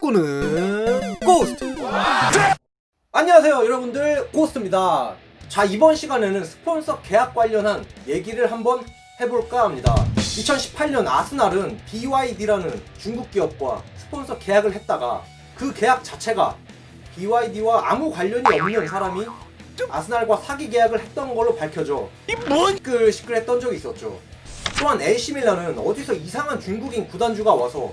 꿈꾸는 고스트. 안녕하세요 여러분들, 고스트입니다. 자, 이번 시간에는 스폰서 계약 관련한 얘기를 한번 해볼까 합니다. 2018년 아스날은 BYD라는 중국 기업과 스폰서 계약을 했다가 그 계약 자체가 BYD와 아무 관련이 없는 사람이 아스날과 사기 계약을 했던 걸로 밝혀져 시끌시끌했던 적이 있었죠. 또한 AC밀란은 어디서 이상한 중국인 구단주가 와서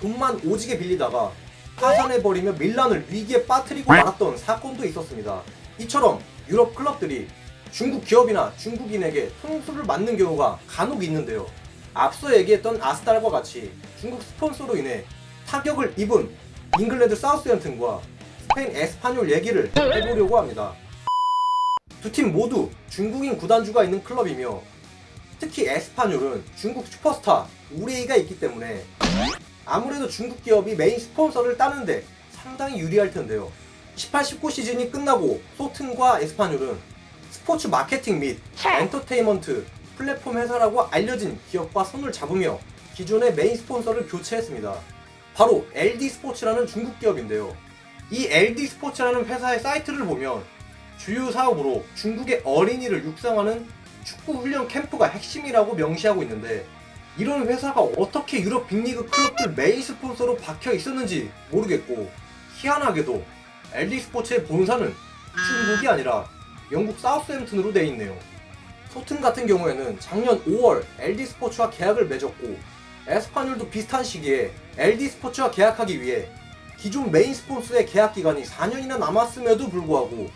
돈만 오지게 빌리다가 파산해버리며 밀란을 위기에 빠뜨리고 말았던 사건도 있었습니다. 이처럼 유럽 클럽들이 중국 기업이나 중국인에게 통수를 맞는 경우가 간혹 있는데요. 앞서 얘기했던 아스날과 같이 중국 스폰서로 인해 타격을 입은 잉글랜드 사우스햄튼과 스페인 에스파뇰 얘기를 해보려고 합니다. 두 팀 모두 중국인 구단주가 있는 클럽이며 특히 에스파뇰은 중국 슈퍼스타 우레이가 있기 때문에 아무래도 중국 기업이 메인 스폰서를 따는데 상당히 유리할 텐데요. 18-19 시즌이 끝나고 소튼과 에스파뇰은 스포츠 마케팅 및 엔터테인먼트 플랫폼 회사라고 알려진 기업과 손을 잡으며 기존의 메인 스폰서를 교체했습니다. 바로 LD 스포츠라는 중국 기업인데요. 이 LD 스포츠라는 회사의 사이트를 보면 주요 사업으로 중국의 어린이를 육성하는 축구 훈련 캠프가 핵심이라고 명시하고 있는데, 이런 회사가 어떻게 유럽 빅리그 클럽들 메인 스폰서로 박혀 있었는지 모르겠고, 희한하게도 LD 스포츠의 본사는 중국이 아니라 영국 사우스햄튼으로 돼 있네요. 소튼 같은 경우에는 작년 5월 LD 스포츠와 계약을 맺었고, 에스파뇰도 비슷한 시기에 LD 스포츠와 계약하기 위해 기존 메인 스폰서의 계약 기간이 4년이나 남았음에도 불구하고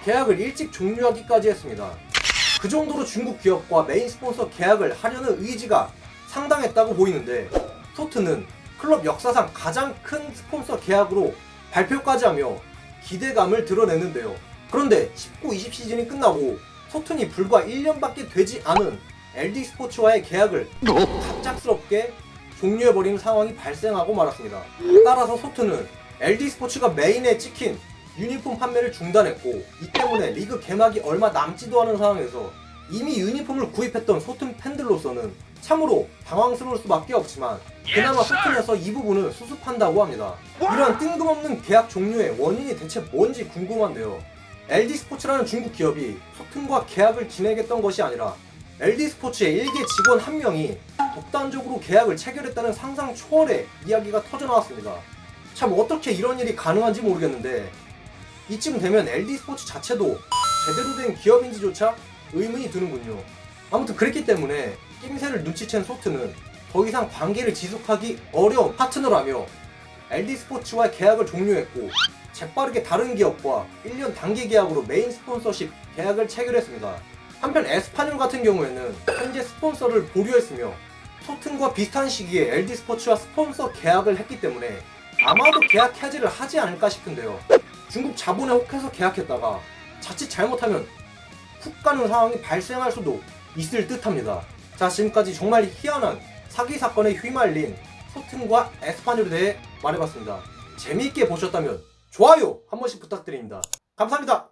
계약을 일찍 종료하기까지 했습니다. 그 정도로 중국 기업과 메인 스폰서 계약을 하려는 의지가 상당했다고 보이는데, 소튼은 클럽 역사상 가장 큰 스폰서 계약으로 발표까지 하며 기대감을 드러냈는데요. 그런데 19-20 시즌이 끝나고 소튼이 불과 1년밖에 되지 않은 LD 스포츠와의 계약을 갑작스럽게 종료해버리는 상황이 발생하고 말았습니다. 따라서 소튼은 LD 스포츠가 메인에 찍힌 유니폼 판매를 중단했고, 이 때문에 리그 개막이 얼마 남지도 않은 상황에서 이미 유니폼을 구입했던 소튼 팬들로서는 참으로 당황스러울 수밖에 없지만, 그나마 소튼에서 이 부분을 수습한다고 합니다. 이러한 뜬금없는 계약 종료의 원인이 대체 뭔지 궁금한데요. LD 스포츠라는 중국 기업이 소튼과 계약을 진행했던 것이 아니라 LD 스포츠의 일개 직원 한 명이 독단적으로 계약을 체결했다는 상상 초월의 이야기가 터져나왔습니다. 참, 어떻게 이런 일이 가능한지 모르겠는데, 이쯤 되면 LD 스포츠 자체도 제대로 된 기업인지조차 의문이 드는군요. 아무튼 그랬기 때문에 낌새를 눈치챈 소튼은 더 이상 관계를 지속하기 어려운 파트너라며 LD 스포츠와의 계약을 종료했고, 재빠르게 다른 기업과 1년 단기 계약으로 메인 스폰서십 계약을 체결했습니다. 한편 에스파뇰 같은 경우에는 현재 스폰서를 보류했으며 소튼과 비슷한 시기에 LD 스포츠와 스폰서 계약을 했기 때문에 아마도 계약 해지를 하지 않을까 싶은데요. 중국 자본에 혹해서 계약했다가 자칫 잘못하면 훅 가는 상황이 발생할 수도 있을 듯합니다. 자, 지금까지 정말 희한한 사기 사건에 휘말린 소튼과 에스파뇰에 대해 말해봤습니다. 재미있게 보셨다면 좋아요 한 번씩 부탁드립니다. 감사합니다.